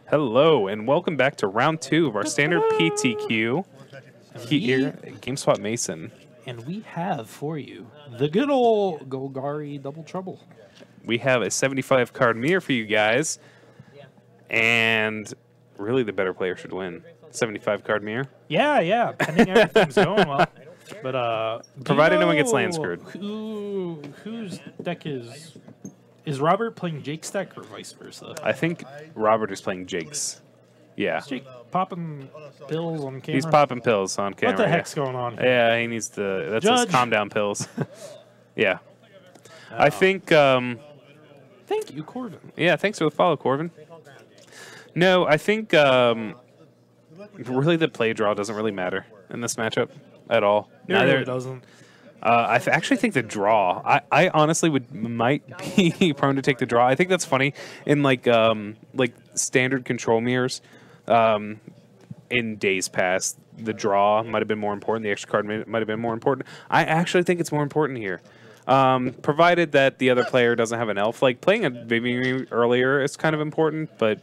Hello, and welcome back to round 2 of our standard PTQ here at GameSwap Mason. And we have for you the good old Golgari Double Trouble. We have a 75 card mirror for you guys, and really the better player should win. 75 card mirror. Yeah, pending everything's going well. But provided no one gets land screwed. Whose deck is Robert playing Jake's deck or vice versa? I think Robert is playing Jake's. Yeah. Is Jake popping pills on camera? He's popping pills on camera. What the heck's going on here? Yeah, he needs to. That's Judge. his calm down pills. Yeah. Oh. I think. Thank you, Corvin. Yeah, thanks for the follow, Corvin. No, I think really the play draw doesn't really matter in this matchup at all. Neither it doesn't. I actually think the draw. I honestly might be prone to take the draw. I think that's funny in like standard control mirrors. In days past, the draw might have been more important. The extra card might have been more important. I actually think it's more important here. Provided that the other player doesn't have an elf. Like playing a Vivian earlier is kind of important, but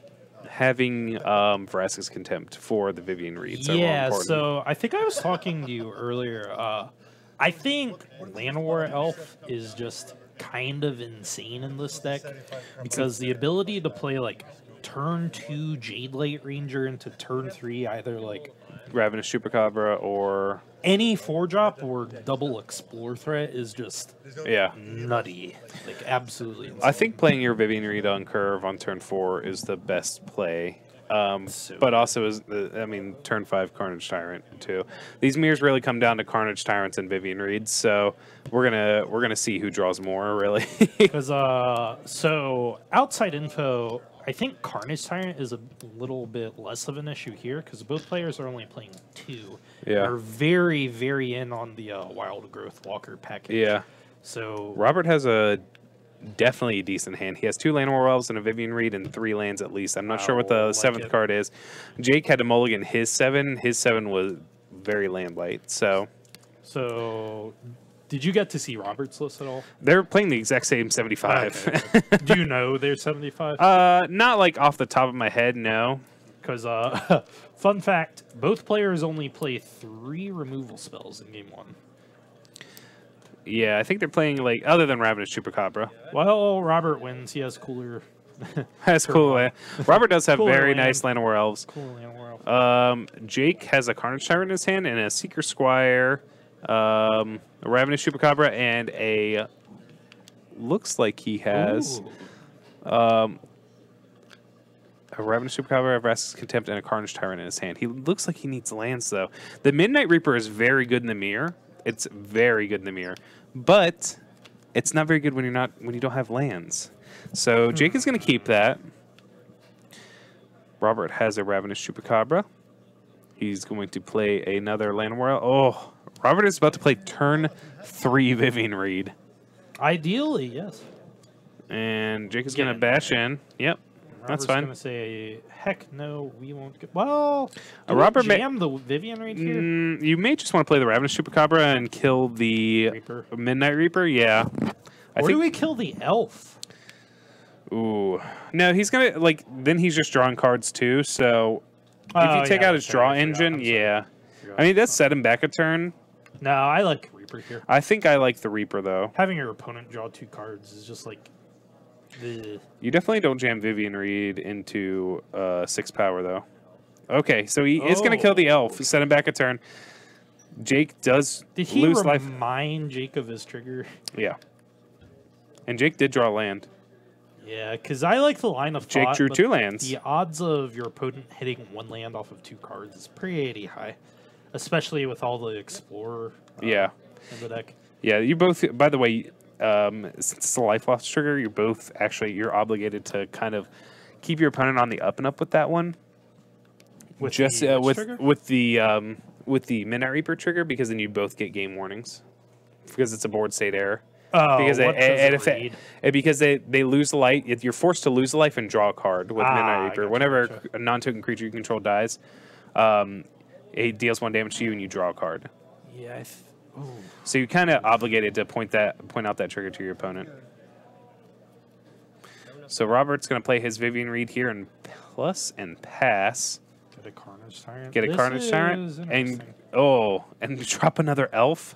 having Vraska's Contempt for the Vivian reads are more important. So I think I was talking to you earlier. I think Llanowar Elf is just kind of insane in this deck because the ability to play like turn 2 Jade Light Ranger into turn 3, either like Ravenous Chupacabra or any 4-drop or double Explore threat is just nutty, like absolutely insane. I think playing your Vivian Reed on curve on turn 4 is the best play. But also is turn 5 Carnage Tyrant too. These mirrors really come down to Carnage Tyrants and Vivian Reeds, so we're gonna see who draws more really. Because so outside info, I think Carnage Tyrant is a little bit less of an issue here because both players are only playing 2. Yeah, are very very in on the Wild Growth Walker package. Yeah, so Robert has definitely a decent hand. He has 2 Llanowar Elves and a Vivian Reed and 3 lands at least. I'm not sure what the 7th card is. Jake had to mulligan his 7. His 7 was very land light. So did you get to see Robert's list at all? They're playing the exact same 75. Okay. Do you know they're 75? Not like off the top of my head, no. Because fun fact, both players only play 3 removal spells in game 1. Yeah, I think they're playing, like, other than Ravenous Chupacabra. Well, Robert wins. He has cooler... That's cool. Robert does have very nice Llanowar Elves. Cool Llanowar Elves. Jake has a Carnage Tyrant in his hand and a Seeker Squire, a Ravenous Chupacabra, and a... Looks like he has... a Ravenous Chupacabra, a Vraska's Contempt, and a Carnage Tyrant in his hand. He looks like he needs lands, though. The Midnight Reaper is very good in the mirror. It's very good in the mirror, but it's not very good when you don't have lands. So Jake is going to keep that. Robert has a Ravenous Chupacabra. He's going to play another Llanowar. Oh, Robert is about to play turn 3 Vivian Reed. Ideally, yes. And Jake is going to bash in. Yep. That's fine. Going to say, heck no, we won't get... Well, Robert jam the Vivian Reed here? You may just want to play the Ravenous Chupacabra and kill the Midnight Reaper. Yeah. Or do we kill the Elf? Ooh. No, he's going to, like, then he's just drawing cards too, so if you take out his draw engine, yeah. I mean, that's set him back a turn. No, I like Reaper here. I think I like the Reaper, though. Having your opponent draw 2 cards is just like... You definitely don't jam Vivian Reed into 6 power, though. Okay, so he is going to kill the Elf. Set him back a turn. Jake does lose life. Did he remind Jake of his trigger? Yeah. And Jake did draw land. Yeah, because I like the line of thought. Jake drew 2 lands. The odds of your opponent hitting 1 land off of 2 cards is pretty high, especially with all the Explorer in the deck. Yeah, you both, by the way... since it's a life loss trigger, you're obligated to kind of keep your opponent on the up and up with that one. With the Midnight Reaper trigger, because then you both get game warnings because it's a board state error. Oh, because they lose the light. You're forced to lose a life and draw a card with Midnight Reaper. Whenever a non-token creature you control dies, it deals 1 damage to you and you draw a card. Yeah. So you're kind of obligated to point out that trigger to your opponent. So Robert's going to play his Vivian Reed here and plus and pass. Get a Carnage Tyrant. Get a Carnage Tyrant and drop another elf.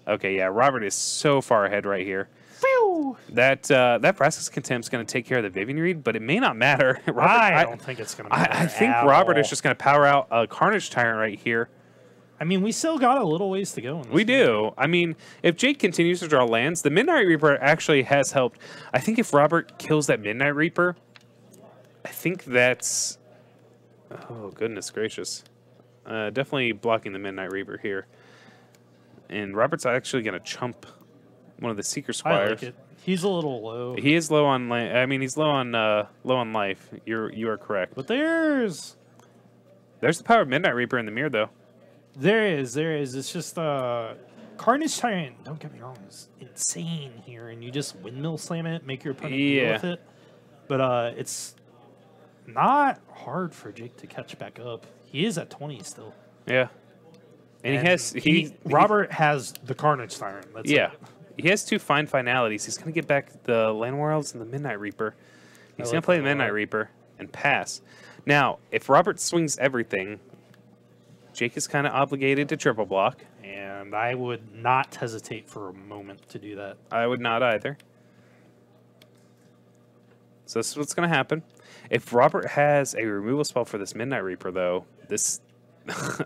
Okay, yeah, Robert is so far ahead right here. Phew! That Vraska's Contempt's going to take care of the Vivian Reed, but it may not matter. Robert, I don't think it's going to matter. I think Robert is just going to power out a Carnage Tyrant right here. I mean, we still got a little ways to go in this We game. do. I mean, if Jake continues to draw lands, the Midnight Reaper actually has helped. I think if Robert kills that Midnight Reaper, I think that's... Oh, goodness gracious. Definitely blocking the Midnight Reaper here. And Robert's actually going to chump one of the Seeker Squires. I like it. He's a little low. He is low on land. I mean, he's low on life. You are correct. But there's the power of Midnight Reaper in the mirror, though. There is. It's just Carnage Tyrant, don't get me wrong, is insane here, and you just windmill slam it, make your opponent deal with it. But it's not hard for Jake to catch back up. He is at 20 still. Yeah. And Robert has the Carnage Tyrant. That's it. He has two fine finalities. He's going to get back the Land War Elves and the Midnight Reaper. He's going to play the Midnight Reaper and pass. Now, if Robert swings everything, Jake is kind of obligated to triple block. And I would not hesitate for a moment to do that. I would not either. So this is what's going to happen. If Robert has a removal spell for this Midnight Reaper, though, this...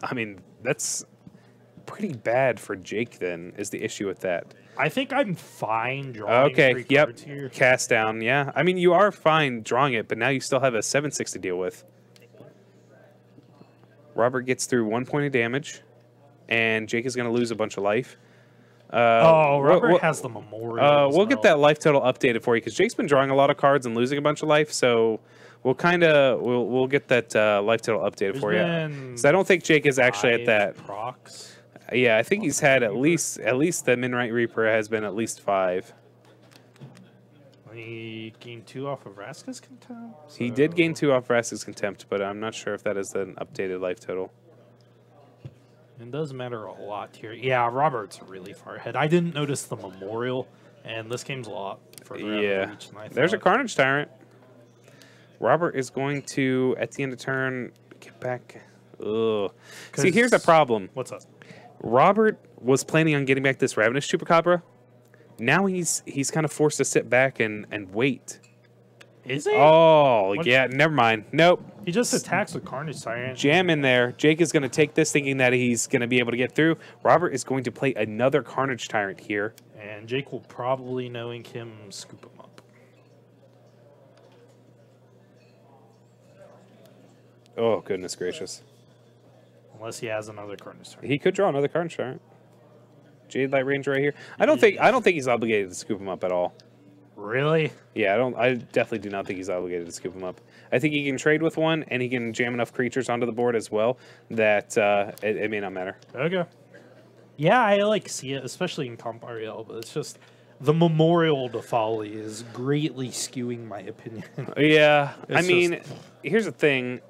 I mean, that's pretty bad for Jake, then, is the issue with that. I think I'm fine drawing three cards here. Cast down, yeah. I mean, you are fine drawing it, but now you still have a 7/6 to deal with. Robert gets through 1 point of damage, and Jake is going to lose a bunch of life. Robert has the Memorial. We'll get that life total updated for you, because Jake's been drawing a lot of cards and losing a bunch of life, so we'll we'll get that life total updated for you. So I don't think Jake is actually at that. Procs. Yeah, I think he's had at least the Midnight Reaper has been at least 5. He gained 2 off of Vraska's Contempt. So. He did gain 2 off Vraska's Contempt, but I'm not sure if that is an updated life total. It does matter a lot here. Yeah, Robert's really far ahead. I didn't notice the Memorial, and this game's a lot further out of reach than I thought. There's a Carnage Tyrant. Robert is going to, at the end of turn, get back. Ugh. See, here's a problem. What's up? Robert was planning on getting back this Ravenous Chupacabra. Now he's kind of forced to sit back and wait. Is he? Oh, yeah, never mind. Nope. He just attacks with Carnage Tyrant. Jam in there. Jake is going to take this thinking that he's going to be able to get through. Robert is going to play another Carnage Tyrant here. And Jake will probably, knowing him, scoop him up. Oh, goodness gracious. Unless he has another Carnage Tyrant. He could draw another Carnage Tyrant. Jade Light Ranger right here. I don't think he's obligated to scoop him up at all. Really? Yeah, I definitely do not think he's obligated to scoop him up. I think he can trade with one, and he can jam enough creatures onto the board as well that it may not matter. Okay. Yeah, I see it, especially in Comp REL, but it's just the Memorial to Folly is greatly skewing my opinion. Yeah, I mean, here's the thing.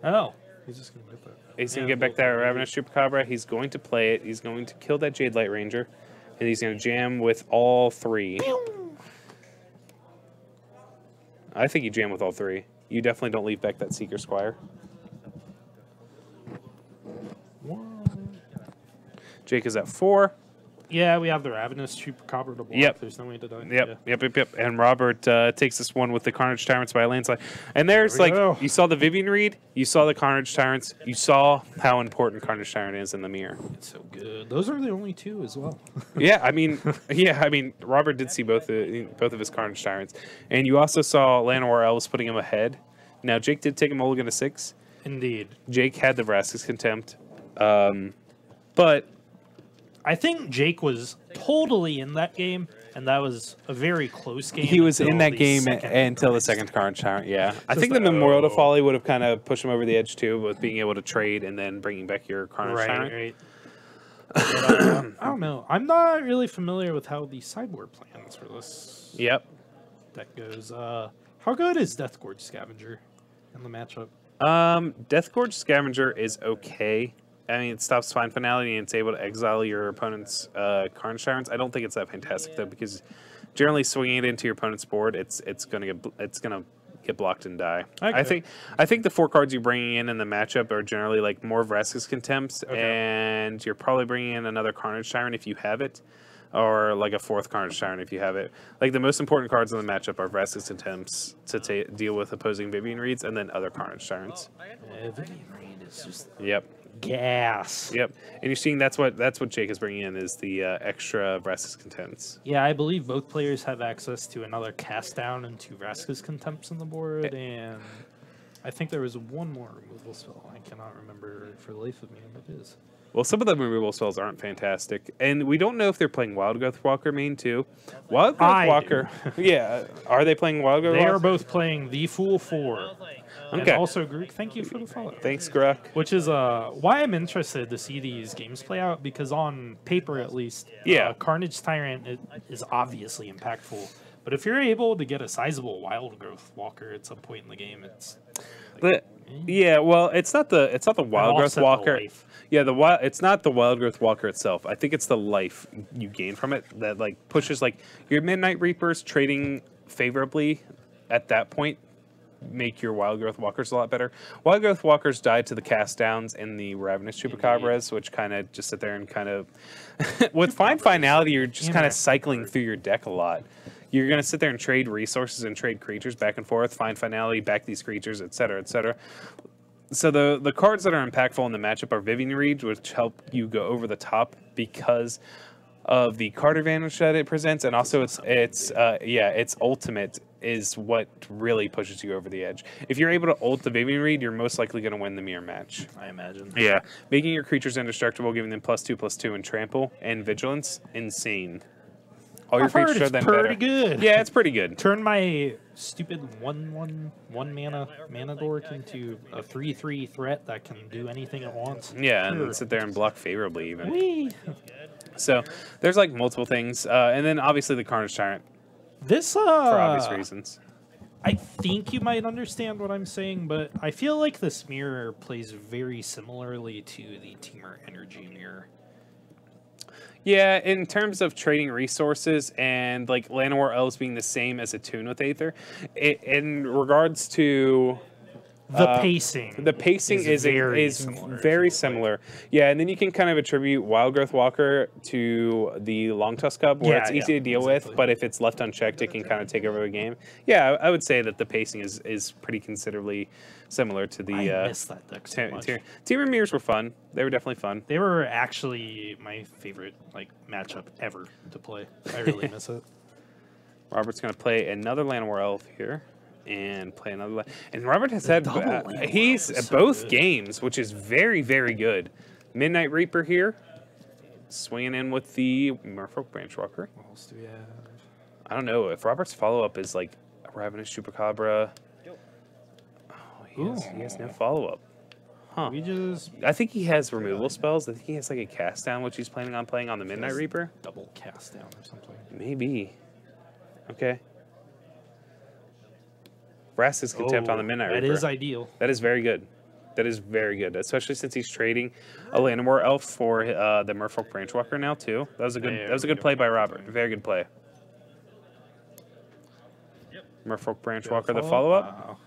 Oh, he's just gonna get that. He's going to get back that Ravenous Chupacabra. He's going to play it. He's going to kill that Jade Light Ranger. And he's going to jam with all 3. I think you jam with all 3. You definitely don't leave back that Seeker Squire. Jake is at 4. Yeah, we have the Ravenous Chupacabra to block. Yep. There's no way to die. Yep. And Robert takes this one with the Carnage Tyrants by a landslide. And there's you saw the Vivian Reed, you saw the Carnage Tyrants, you saw how important Carnage Tyrant is in the mirror. It's so good. Those are the only 2 as well. I mean, Robert did see both of his Carnage Tyrants, and you also saw Llanowar Elves putting him ahead. Now Jake did take a mulligan to 6. Indeed. Jake had the Vraska's Contempt, but. I think Jake was totally in that game, and that was a very close game. He was in that game until the second Carnage Tyrant, yeah. I think the Memorial to Folly would have kind of pushed him over the edge, too, with being able to trade and then bringing back your Carnage Tyrant. Right. But, I don't know. I'm not really familiar with how the sideboard plans for this deck goes. How good is Deathgorge Scavenger in the matchup? Deathgorge Scavenger is okay. I mean, it stops Fine Finality and it's able to exile your opponent's Carnage Tyrants. I don't think it's that fantastic though, because generally swinging it into your opponent's board, it's gonna get blocked and die. Okay. I think the 4 cards you're bringing in the matchup are generally like more Vraska's Contempts, and you're probably bringing in another Carnage Tyrant if you have it, or like a 4th Carnage Tyrant if you have it. Like the most important cards in the matchup are Vraska's Contempts to deal with opposing Vivian Reeds, and then other Carnage Tyrants. Vivian Reed is just gas. Yep. And you're seeing that's what Jake is bringing in is the extra Vraska's Contempts. Yeah, I believe both players have access to another cast down and 2 Vraska's Contempts on the board, and I think there was one more removal spell. I cannot remember for the life of me what it is. Well, some of the removal spells aren't fantastic, and we don't know if they're playing Wild Growth Walker main too. Wild Growth Walker, yeah. Are they playing Wild Growth? They are both playing the Fool 4. And Okay. also, Grook, thank you for the follow. Thanks, Gruck. Which is why I'm interested to see these games play out, because on paper at least, Carnage Tyrant is obviously impactful. But if you're able to get a sizable Wild Growth Walker at some point in the game, it's yeah. Well, it's not the Wild Growth Walker. Yeah, it's not the Wild Growth Walker itself. I think it's the life you gain from it that like pushes like your Midnight Reapers trading favorably at that point make your Wild Growth Walkers a lot better. Wild Growth Walkers die to the cast downs and the Ravenous Chupacabras, which kind of just sit there and kind of with Fine Finality, you're just kind of cycling through your deck a lot. You're going to sit there and trade resources and trade creatures back and forth, Fine Finality, back these creatures, etc., etc. So the cards that are impactful in the matchup are Vivian Reed, which help you go over the top because of the card advantage that it presents, and also its ultimate is what really pushes you over the edge. If you're able to ult the Vivian Reed, you're most likely going to win the mirror match. I imagine. Yeah, making your creatures indestructible, giving them +2/+2 and trample and vigilance, insane. All your creatures are then pretty better. good. Yeah, it's pretty good. Turn my stupid 1/1 mana dork into a 3/3 threat that can do anything it wants. Yeah, and then sit there and block favorably even. Whee! So there's like multiple things, and then obviously the Carnage Tyrant This for obvious reasons. I think you might understand what I'm saying, but I feel like this mirror plays very similarly to the Teamer Energy mirror. Yeah, in terms of trading resources and like Llanowar Elves being the same as Attune with Aether, in regards to the pacing is very similar. Yeah, and then you can kind of attribute Wild Growth Walker to the Long Tusk Cub, where it's easy to deal with, but if it's left unchecked, it can kind of take over the game. Yeah, I would say that the pacing is pretty considerably similar to the. I miss that deck so much. Teamer mirrors were fun. They were definitely fun. They were actually my favorite matchup ever to play. I really miss it. Robert's going to play another Llanowar Elf here. And play another. And Robert has had he's at both games, which is very, very good. Midnight Reaper here, swinging in with the Merfolk Branchwalker. What else do we have? I don't know if Robert's follow up is like a Ravenous Chupacabra. Oh, he has no follow up. Huh. I think he has removal spells. I think he has like a cast down, which he's planning on playing on the Midnight Reaper. Double cast down or something. Maybe. Okay. Vraska's Contempt on the Midnight Reaper. That is ideal. That is very good. That is very good, especially since he's trading a Llanowar Elf for the Merfolk Branchwalker now too. That was a good play by Robert. Very good play. Merfolk Branchwalker, the follow up. Wow.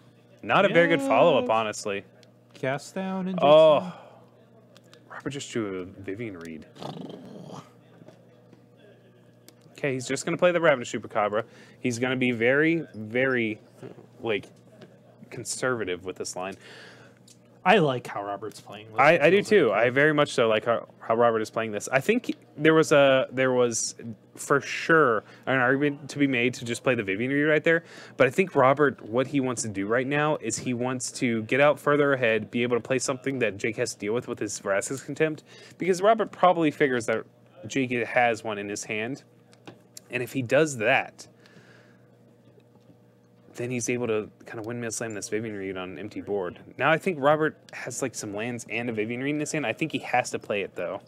Not a very good follow up, honestly. Cast down. And Robert just drew a Vivian Reed. Okay, he's just going to play the Ravenous Chupacabra. He's going to be very, very, conservative with this line. I like how Robert's playing. I do too. I very much so like how Robert is playing this. I think there was for sure an argument to be made to just play the Vivian Reed right there. But I think Robert, what he wants to do right now is he wants to get out further ahead, be able to play something that Jake has to deal with his Vraska's Contempt, because Robert probably figures that Jake has one in his hand. And if he does that, then he's able to kind of windmill slam this Vivian Reed on an empty board. Now I think Robert has some lands and a Vivian Reed in his hand. I think he has to play it though.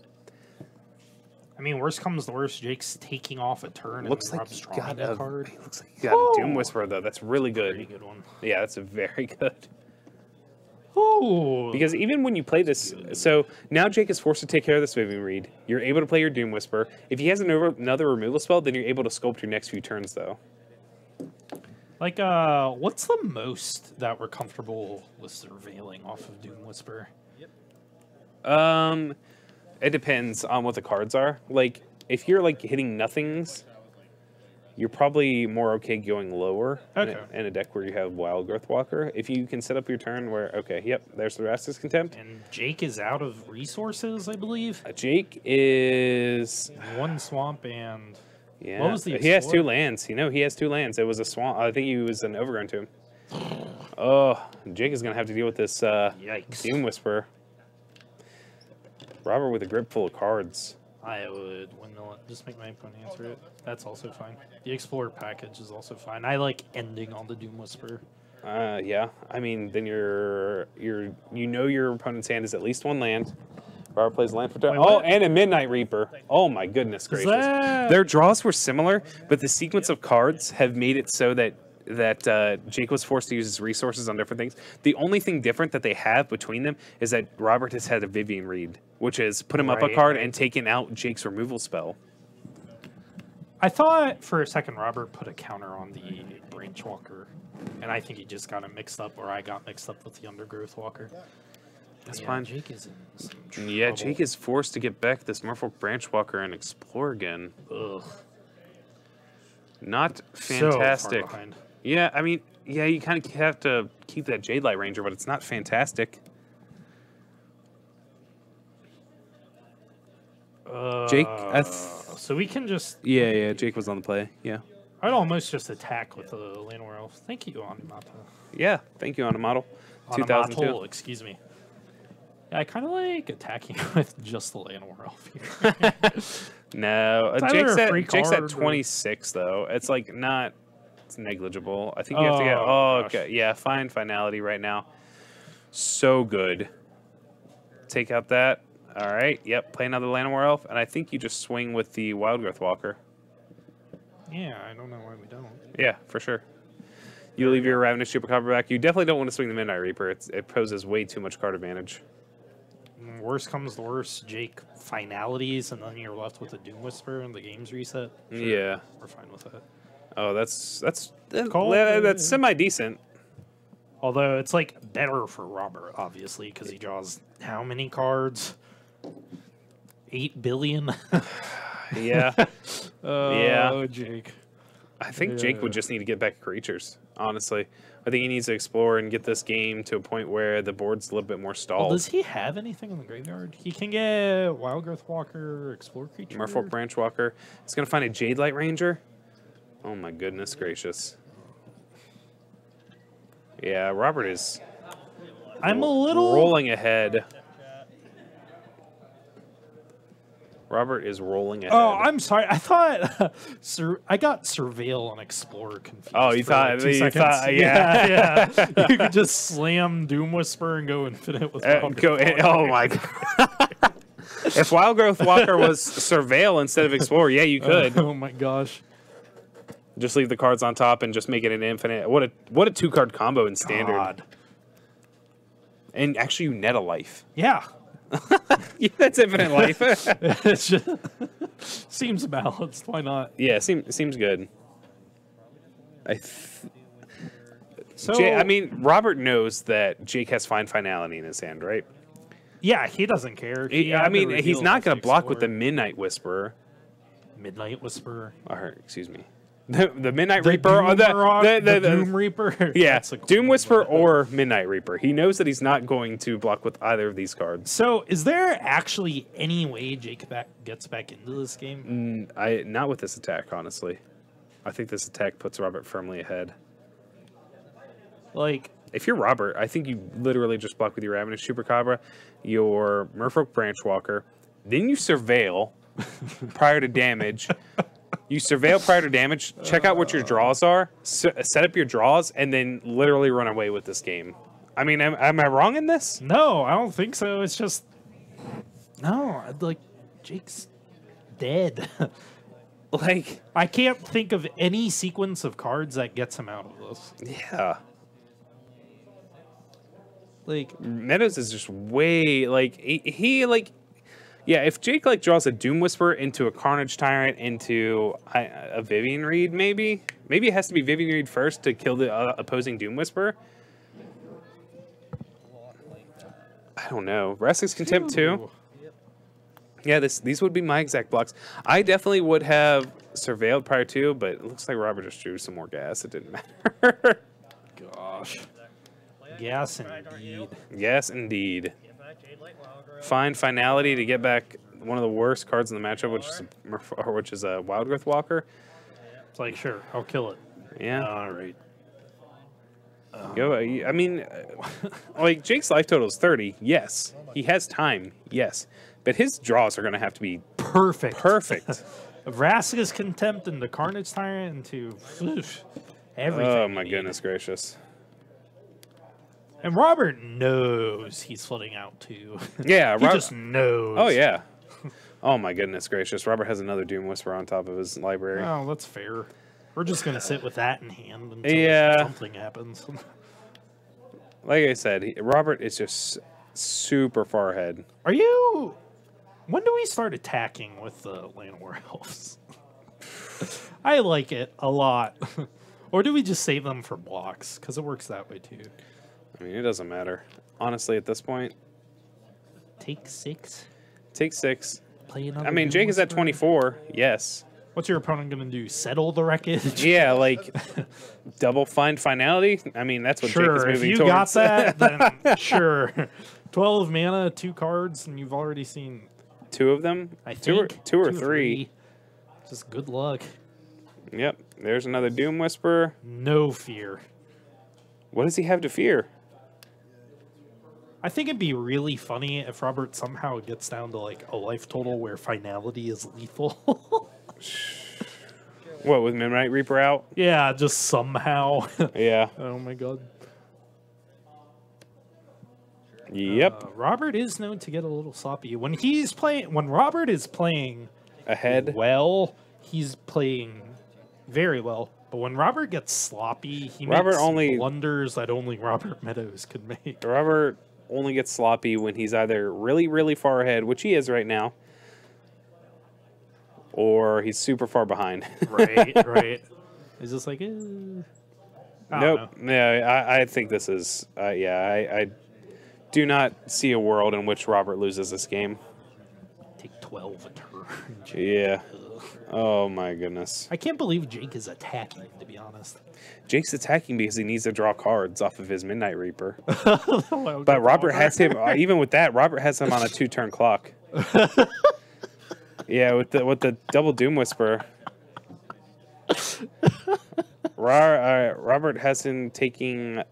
I mean, worst comes to worst, Jake's taking off a turn. Looks and like Rob's he got a card. Looks like he got a Doom Whisperer though. That's really good. Pretty good one. Yeah, that's a very good. Oh, because even when you play this, so now Jake is forced to take care of this Vivian Reed. You're able to play your Doom Whisper. If he has another removal spell, then you're able to sculpt your next few turns, though. Like, what's the most that we're comfortable with surveilling off of Doom Whisper? It depends on what the cards are. Like, if you're like hitting nothings, you're probably more okay going lower in a deck where you have Wild Growth Walker. If you can set up your turn where, okay, yep, there's the Rastus Contempt. And Jake is out of resources, I believe. Jake is one swamp and yeah. What was the he has Explorer? 2 lands. You know, he has 2 lands. It was a swamp. I think he was an Overgrown Tomb. Oh, Jake is gonna have to deal with this Yikes. Doom Whisperer. Robert with a grip full of cards. I would windmill it. Just make my opponent answer it. That's also fine. The Explorer package is also fine. I like ending on the Doom Whisper. Yeah. I mean, then you know your opponent's hand is at least 1 land. Robert plays land for turn. Oh, and a Midnight Reaper. Oh my goodness gracious. Their draws were similar, but the sequence of cards have made it so that Jake was forced to use his resources on different things. The only thing different that they have between them is that Robert has had a Vivian Reed, which is put him up a card and taken out Jake's removal spell. I thought for a second Robert put a counter on the Branch Walker, and I think he just got it mixed up, or I got mixed up with the Undergrowth Walker. That's fine. Jake is in some trouble. Yeah, Jake is forced to get back this Merfolk Branch Walker and explore again. Ugh. Not fantastic. So far behind. Yeah, I mean, yeah, you kind of have to keep that Jade Light Ranger, but it's not fantastic. Jake, so we can just... Yeah, Jake was on the play, yeah. I'd almost just attack with the Llanowar Elf. Thank you, Animata. Yeah, thank you, Animodel. 2002. Animatol, excuse me. Yeah, I kind of like attacking with just the Llanowar Elf here. No, It's either a free Jake's at card 26, though. It's like not... It's negligible. I think you have to get... Oh, okay. Yeah, fine finality right now. So good. Take out that. All right. Yep. Play another Llanowar Elf, and I think you just swing with the Wildgrowth Walker. Yeah, I don't know why we don't. Yeah, for sure. You leave your Ravenous Chupacabra back. You definitely don't want to swing the Midnight Reaper. It poses way too much card advantage. Worst comes to worst, Jake finalities, and then you're left with a Doom Whisper, and the game's reset. Sure, Yeah. we're fine with that. Oh, that's Call that's semi decent. Although it's like better for Robert, obviously, because he draws how many cards? 8 billion. Yeah. Oh, Jake. I think Jake would just need to get back creatures. Honestly, I think he needs to explore and get this game to a point where the board's a little bit more stalled. Well, does he have anything in the graveyard? He can get Wildgrowth Walker, Explore Creature. Merfolk Branch Walker. He's gonna find a Jade Light Ranger. Oh my goodness gracious. Yeah, Robert is. I'm a little rolling ahead. Robert is rolling ahead. Oh, I'm sorry. I thought I got Surveil on Explorer confused. Oh, you for thought? like 2 You seconds. thought? Yeah. Yeah. You could just slam Doom Whisper and go infinite with Wildgrowth Walker. Oh my god. If Wildgrowth Walker was Surveil instead of Explorer, yeah, you could. Oh my gosh. Just leave the cards on top and just make it an infinite. What a 2-card combo in Standard. God. And actually, you net a life. Yeah. Yeah, that's infinite life. It's just seems balanced. Why not? Yeah, seems good. So I mean, Robert knows that Jake has fine finality in his hand, right? yeah, he doesn't care. I mean, he's not going to block with the Midnight Whisperer. Midnight Whisperer. Or, excuse me. The Midnight The Reaper. Or the Doom Reaper. Yeah, That's a cool Doom name. Whisperer or Midnight Reaper. He knows that he's not going to block with either of these cards. So, is there actually any way Jake gets back into this game? Not with this attack, honestly. I think this attack puts Robert firmly ahead. Like, If you're Robert, I think you literally just block with your Ravenous Chupacabra, your Merfolk Branch Walker, then you Surveil prior to damage. You Surveil prior to damage, check out what your draws are, set up your draws, and then literally run away with this game. I mean, am I wrong in this? no, I don't think so. It's just no. Like, Jake's dead. Like, I can't think of any sequence of cards that gets him out of this. yeah. Like, Meadows is just way, like, he like, Yeah, if Jake like draws a Doom Whisper into a Carnage Tyrant into a Vivian Reed, maybe it has to be Vivian Reed first to kill the opposing Doom Whisper. I don't know. Rask's Contempt too. Yeah, these would be my exact blocks. I definitely would have surveilled prior to, but it looks like Robert just drew some more gas. It didn't matter. Gosh. Yes, indeed. Yes, indeed. Find Finality to get back one of the worst cards in the matchup, which is a Wild Growth Walker. It's like, sure, I'll kill it. Yeah. All right. Go. I mean, like Jake's life total is 30. Yes, he has time. Yes, but his draws are going to have to be perfect. Perfect. Vraska's Contempt into Carnage Tyrant into everything. Oh my goodness gracious. And Robert knows he's flooding out too. Yeah, he just knows. Oh yeah. Oh my goodness gracious. Robert has another Doom Whisper on top of his library. Oh, that's fair. We're just gonna sit with that in hand until something happens. Like I said, Robert is just super far ahead. Are you? When do we start attacking with the Llanowar Elves? I like it a lot. Or do we just save them for blocks? Because it works that way too. I mean, it doesn't matter. Honestly, at this point. Take 6. Take 6. Play another. I mean, Jake is at 24. Yes. What's your opponent going to do? Settle the wreckage? Yeah, like double Find Finality? I mean, that's what Jake is moving towards. If you towards. got that, then sure. 12 mana, 2 cards, and you've already seen 2 of them? I think. Two or three. Just good luck. Yep. There's another Doom Whisper. No fear. What does he have to fear? I think it'd be really funny if Robert somehow gets down to like a life total where Finality is lethal. What, with Midnight Reaper out? Yeah, just somehow. Yeah. Oh my god. Yep. Robert is known to get a little sloppy. When Robert is playing Ahead. well, he's playing very well. But when Robert gets sloppy, he makes blunders that only Robert Meadows could make. Robert only gets sloppy when he's either really, really far ahead, which he is right now, or he's super far behind. Right. It's just like, nope. Yeah, I think this is, I do not see a world in which Robert loses this game. Take 12 a turn. Yeah. Oh my goodness. I can't believe Jake is attacking, to be honest. Jake's attacking because he needs to draw cards off of his Midnight Reaper. But Robert has him, even with that, Robert has him on a 2-turn clock. Yeah, with the double Doom Whisper. Robert has him taking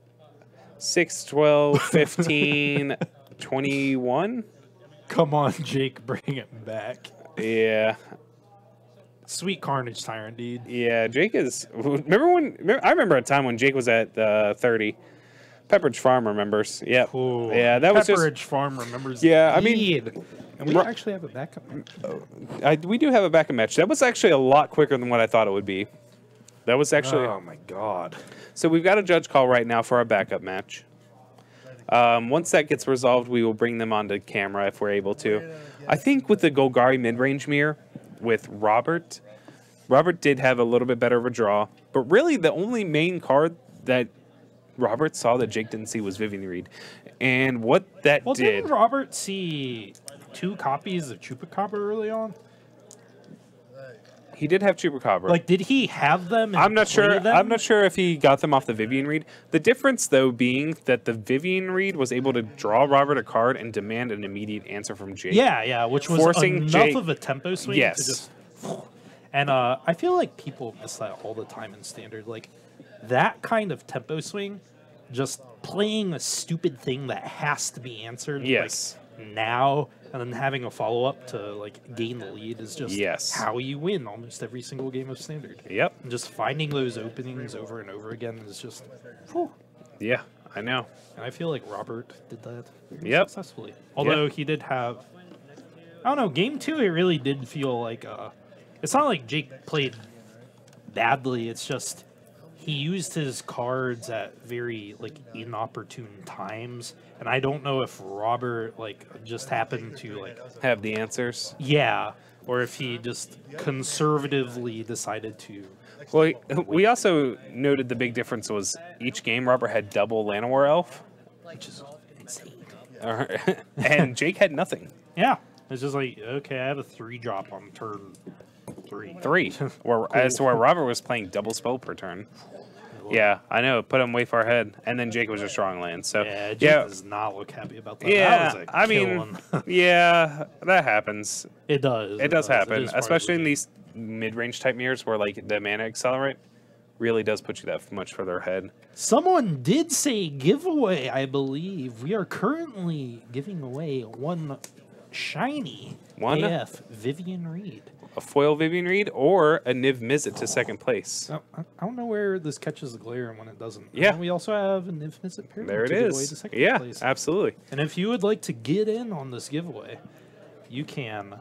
6, 12, 15, 21. Come on, Jake, bring it back. Yeah. Sweet Carnage Tyrant, dude. Yeah, Jake is... I remember a time when Jake was at 30. Pepperidge Farm remembers. Yep. Ooh, yeah, that was just... Pepperidge Farm remembers. Yeah, I mean... And we actually have a backup match. We do have a backup match. That was actually a lot quicker than what I thought it would be. That was actually... Oh, my God. So we've got a judge call right now for our backup match. Once that gets resolved, we will bring them onto camera if we're able to. I think with the Golgari mid-range mirror, with Robert did have a little bit better of a draw. But really, the only main card that Robert saw that Jake didn't see was Vivian Reed. And what that did... Didn't Robert see 2 copies of Chupacabra early on? He did have Chupacabra. Like, did he have them? And I'm not sure. them? I'm not sure if he got them off the Vivian Reed. The difference, though, being that the Vivian Reed was able to draw Robert a card and demand an immediate answer from Jake. Yeah, which was forcing enough Jake, of a tempo swing. Yes. To just, and I feel like people miss that all the time in Standard. Like, that kind of tempo swing, just playing a stupid thing that has to be answered. Yes. Like, now, and then having a follow-up to like gain the lead is just how you win almost every single game of Standard. Yep. And just finding those openings over and over again is just... Whew. Yeah, I know. And I feel like Robert did that successfully. Although he did have... I don't know, game 2 it really did feel like... it's not like Jake played badly, it's just... he used his cards at very like inopportune times, and I don't know if Robert like just happened to like Have the answers. yeah, or if he just conservatively decided to. Well, we also noted the big difference was each game Robert had double Llanowar Elf, Which is insane. and Jake had nothing. Yeah, it's just like okay, I have a 3-drop on turn 3. As to where Robert was playing double spell per turn. Yeah, I know. Put him way far ahead, and then Jake was just drawing land. So Yeah, Jake does not look happy about that. yeah. That was a I kill mean, one. yeah, that happens. It does. It does happen, is part of especially the in game. these mid-range type mirrors where like the mana accelerate really does put you that much further ahead. Someone did say giveaway, I believe. We are currently giving away one shiny AF Vivian Reed. A foil Vivian Reed or a Niv Mizzet to second place. I don't know where this catches the glare and when it doesn't. Yeah. And we also have an Infinite Pyramid There it to give away is. to second Yeah, place. absolutely. And if you would like to get in on this giveaway, you can.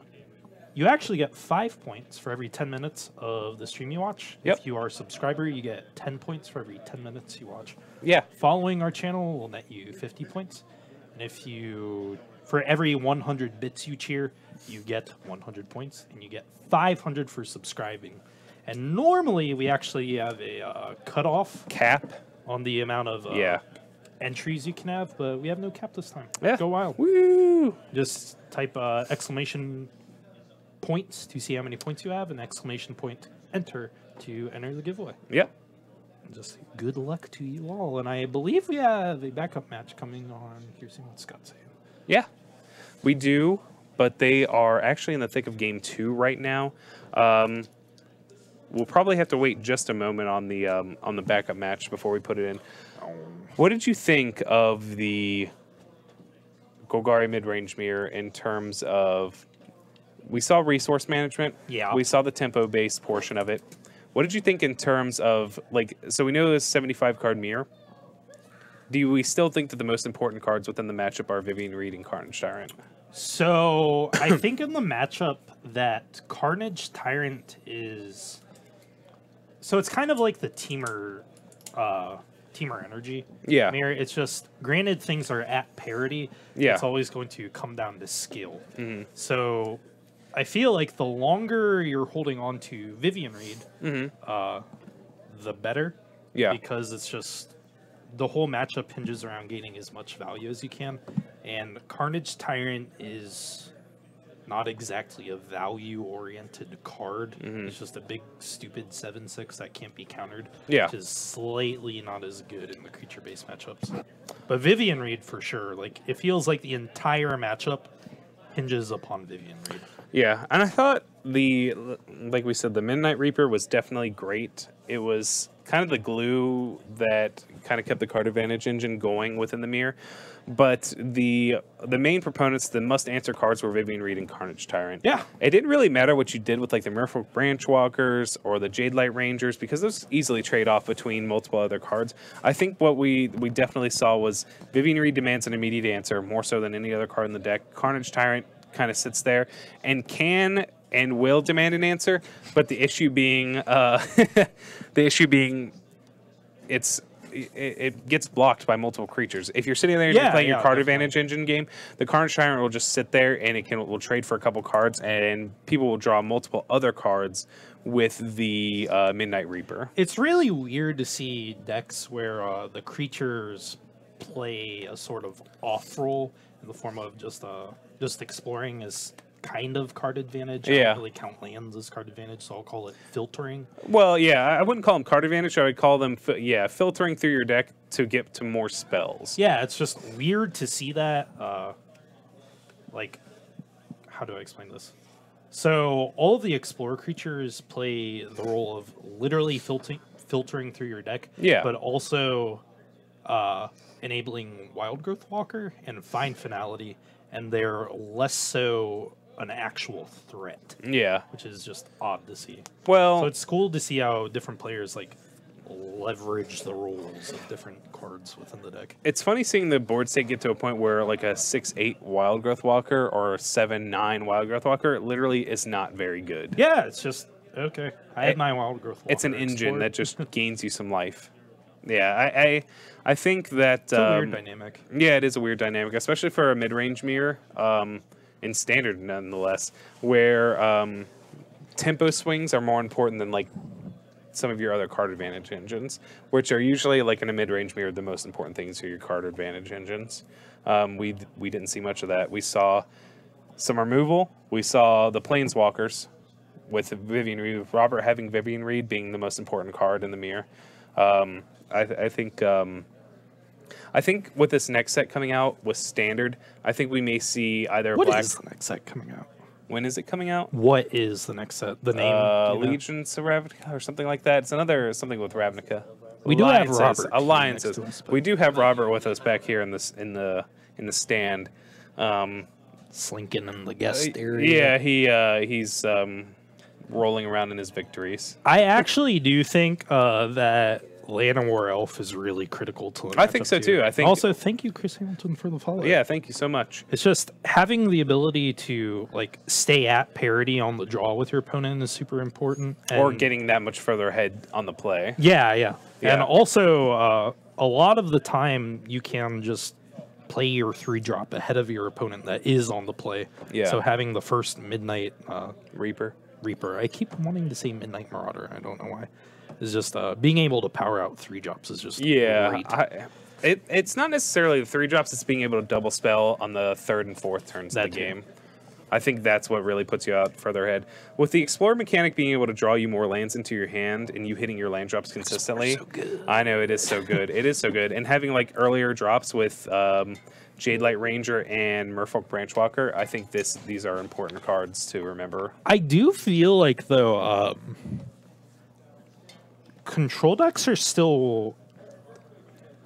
You actually get 5 points for every 10 minutes of the stream you watch. Yep. If you are a subscriber, you get 10 points for every 10 minutes you watch. Yeah. Following our channel will net you 50 points. And if you, for every 100 bits you cheer, you get 100 points, and you get 500 for subscribing. And normally we actually have a cutoff Cap. on the amount of Yeah. entries you can have, but we have no cap this time. Yeah. Go wild. Woo! Just type exclamation points to see how many points you have, and exclamation point enter to enter the giveaway. Yep. Just good luck to you all. And I believe we have a backup match coming on. Here's what Scott's saying. Yeah. We do, but they are actually in the thick of game 2 right now. We'll probably have to wait just a moment on the backup match before we put it in. What did you think of the Golgari mid-range mirror in terms of... We saw resource management. Yeah. We saw the tempo-based portion of it. What did you think in terms of, like, so we know this 75-card mirror. Do we still think that the most important cards within the matchup are Vivian Reed and Carnage Tyrant? So I think in the matchup that Carnage Tyrant is... So it's kind of like the Teamer energy. Yeah. Mirror. It's just, granted, things are at parity. Yeah. It's always going to come down to skill. So I feel like the longer you're holding on to Vivian Reed, the better. Yeah. Because it's just, the whole matchup hinges around gaining as much value as you can. And Carnage Tyrant is not exactly a value-oriented card. It's just a big, stupid 7/6 that can't be countered. Yeah. Which is slightly not as good in the creature-based matchups. But Vivian Reed, for sure. Like, it feels like the entire matchup hinges upon Vivian Reed. Yeah, and I thought like we said, the Midnight Reaper was definitely great. It was kind of the glue that kind of kept the card advantage engine going within the mirror. But the main proponents, the must-answer cards were Vivian Reed and Carnage Tyrant. Yeah. It didn't really matter what you did with like the Merfolk Branch Walkers or the Jade Light Rangers because those easily trade off between multiple other cards. I think what we definitely saw was Vivian Reed demands an immediate answer more so than any other card in the deck. Carnage Tyrant kind of sits there and can and will demand an answer, but the issue being it gets blocked by multiple creatures. If you're sitting there and you're playing your card advantage engine game, the Carnage Tyrant will just sit there and will trade for a couple cards, and people will draw multiple other cards with the Midnight Reaper. It's really weird to see decks where the creatures play a sort of off role in the form of just exploring as kind of card advantage. I don't really count lands as card advantage, so I'll call it filtering. Well, yeah, I wouldn't call them card advantage. I would call them, filtering through your deck to get to more spells. Yeah, it's just weird to see that. Like, how do I explain this? So all of the explorer creatures play the role of literally filtering through your deck, but also enabling Wild Growth Walker and Find Finality, and they're less so an actual threat. Yeah. Which is just odd to see. Well, so it's cool to see how different players like leverage the roles of different cards within the deck. It's funny seeing the board state get to a point where like a 6/8 Wild Growth Walker or a 7/9 Wild Growth Walker literally is not very good. Yeah, it's just Okay. I had my wild growth. It's an Walker engine explored. that just gains you some life. Yeah, I think that It's a weird dynamic. yeah, it is a weird dynamic, especially for a mid-range mirror, in standard nonetheless, where tempo swings are more important than like some of your other card advantage engines, which are usually like in a mid-range mirror, the most important things are your card advantage engines. We didn't see much of that. We saw some removal. We saw the Planeswalkers with Vivian Reed, with Robert having Vivian Reed being the most important card in the mirror. I think with this next set coming out with standard, I think we may see either What black. is the next set coming out? When is it coming out? What is the next set? The name? do you know? Legions of Ravnica or something like that. It's another something with Ravnica. We do have Alliances. Robert Alliances. next to us, but- We do have Robert with us back here in the stand. Slinking in the guest area. Yeah, he's rolling around in his victories. I actually do think that Llanowar Elf is really critical to the I think matchup so, too. I think- Also, thank you, Chris Hamilton, for the follow. Yeah, thank you so much. It's just having the ability to like stay at parity on the draw with your opponent is super important. Or and- getting that much further ahead on the play. yeah. Yeah. And also, a lot of the time you can just play your 3-drop ahead of your opponent that is on the play. Yeah. So having the first Midnight Reaper. I keep wanting to say Midnight Marauder. I don't know why. It's just being able to power out 3-drops is just Yeah, great. it's not necessarily the 3-drops. It's being able to double spell on the 3rd and 4th turns of That the too. game. I think that's what really puts you out further ahead. With the Explorer mechanic being able to draw you more lands into your hand and you hitting your land drops consistently. so good. I know, it is so good. It is so good. And having like earlier drops with Jade Light Ranger and Merfolk Branchwalker, I think these are important cards to remember. I do feel like, though, control decks are still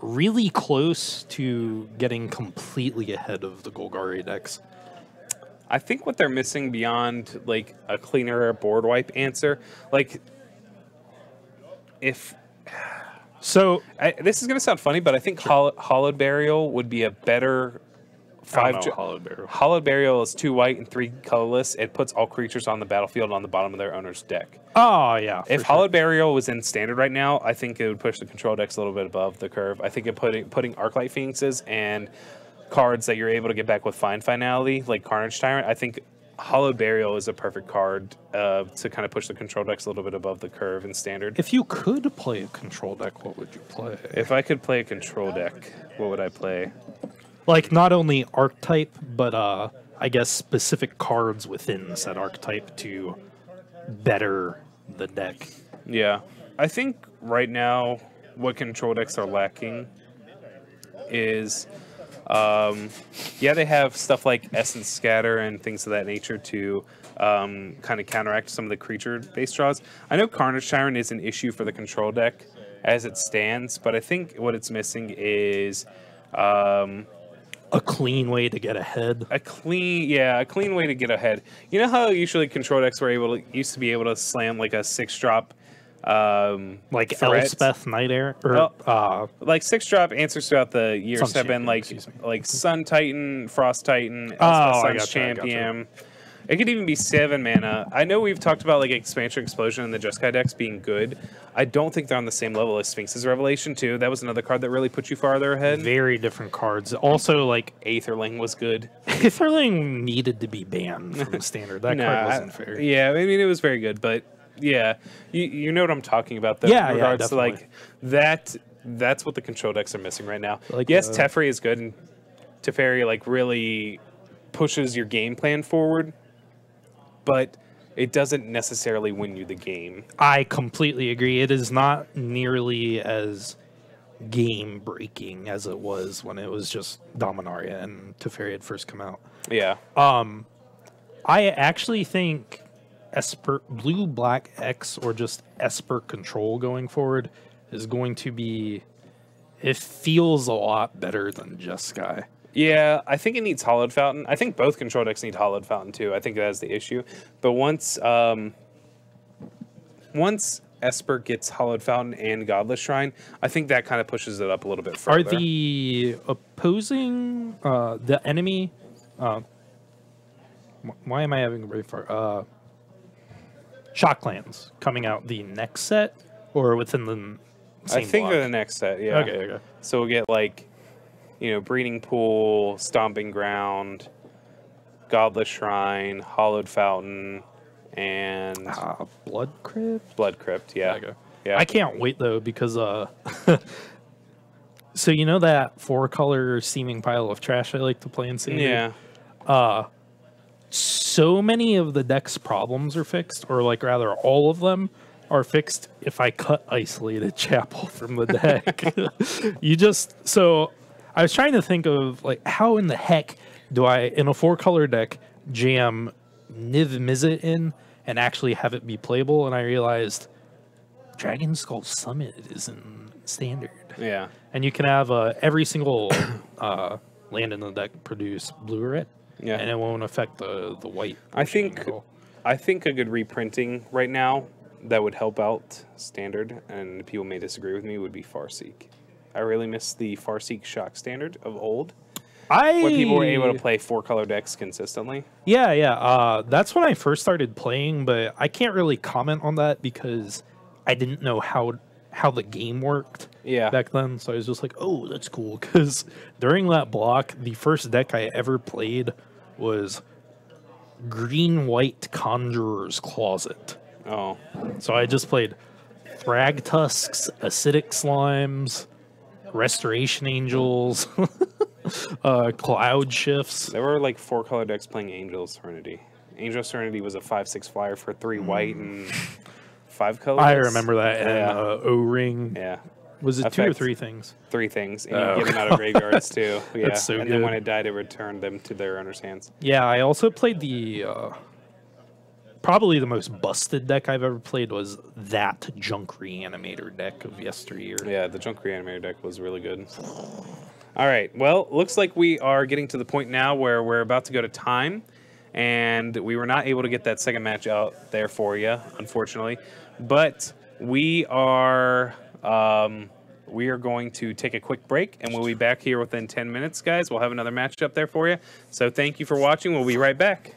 really close to getting completely ahead of the Golgari decks. I think what they're missing beyond like a cleaner board wipe answer, like if So, this is going to sound funny, but I think Hollowed Burial would be a better Hollowed Burial. Hollowed Burial is 2 white and 3 colorless. It puts all creatures on the battlefield on the bottom of their owner's deck. Oh, yeah. If Hollowed Burial was in standard right now, I think it would push the control decks a little bit above the curve. I think it putting Arclight Phoenixes and cards that you're able to get back with Fine Finality, like Carnage Tyrant, I think Hollowed Burial is a perfect card to kind of push the control decks a little bit above the curve in standard. If you could play a control deck, what would you play? If I could play a control deck, what would I play? Like, not only archetype, but I guess specific cards within said archetype to better the deck. Yeah. I think right now what control decks are lacking is, yeah, they have stuff like Essence Scatter and things of that nature to kind of counteract some of the creature-based draws. I know Carnage Tyrant is an issue for the control deck as it stands, but I think what it's missing is A clean way to get ahead. a clean way to get ahead. You know how usually control decks used to be able to slam like a 6-drop Like threat? Elspeth Night Air? Or, like 6-drop answers throughout the years Sun have been Champion, like excuse me. like Sun Titan, Frost Titan, I Sun's gotcha, I gotcha. Champion. It could even be 7 mana. I know we've talked about like Expansion Explosion and the Jeskai decks being good. I don't think they're on the same level as Sphinx's Revelation too. That was another card that really put you farther ahead. very different cards. Also, like, Aetherling was good. Aetherling needed to be banned from standard. That card wasn't fair. Yeah, I mean it was very good, but yeah, you know what I'm talking about. Though, Yeah, in yeah, regards to like definitely. that's what the control decks are missing right now. Like, yes, Teferi is good, and Teferi like really pushes your game plan forward, but it doesn't necessarily win you the game. I completely agree. It is not nearly as game breaking as it was when it was just Dominaria and Teferi had first come out. Yeah, I actually think Esper Blue Black X or just Esper Control going forward is going to be. It feels a lot better than Jeskai. yeah. I think it needs Hollowed Fountain. I think both control decks need Hollowed Fountain too. I think that's the issue. But once Esper gets Hollowed Fountain and Godless Shrine, I think that kind of pushes it up a little bit further. Are the opposing the enemy? Why am I having a brain fart? Shock Lands coming out the next set or within the same I think block? they're the next set, yeah. Okay. So we'll get like, Breeding Pool, Stomping Ground, Godless Shrine, Hollowed Fountain, and Blood Crypt? Blood Crypt, yeah. Okay. Yeah. I can't wait though because so you know that 4-color steaming pile of trash I like to play in Standard? Yeah. So many of the deck's problems are fixed, or like rather all of them are fixed if I cut Isolated Chapel from the deck. So I was trying to think of like how in the heck do I in a 4-color deck jam Niv Mizzet in and actually have it be playable, and I realized Dragon Skull Summit is in Standard. Yeah. And you can have every single land in the deck produce blue or red. Yeah. And it won't affect the white. I think a good reprinting right now that would help out Standard, and people may disagree with me, would be Farseek. I really miss the Farseek Shock Standard of old, where people were able to play 4-color decks consistently. Yeah. That's when I first started playing, but I can't really comment on that because I didn't know how the game worked back then. So I was just like, oh, that's cool. Because during that block, the first deck I ever played was Green-White Conjurer's Closet. Oh. So I just played Thrag Tusks, Acidic Slimes, Restoration Angels, Cloud Shifts. There were like 4-color decks playing Angel Serenity. Angel Serenity was a 5/6 flyer for 3 white and 5 colors. I remember that. And O-Ring. Yeah. Was it 2 or 3 things? 3 things. And you get them out of graveyards too. Yeah. That's so and good. then when it died, it returned them to their owner's hands. Yeah, I also played the... probably the most busted deck I've ever played was that Junk Reanimator deck of yesteryear. Yeah, the Junk Reanimator deck was really good. All right. Well, looks like we are getting to the point now where we're about to go to time. And we were not able to get that second match out there for you, unfortunately. But we are going to take a quick break, and we'll be back here within 10 minutes, guys. We'll have another match up there for you. So thank you for watching. We'll be right back.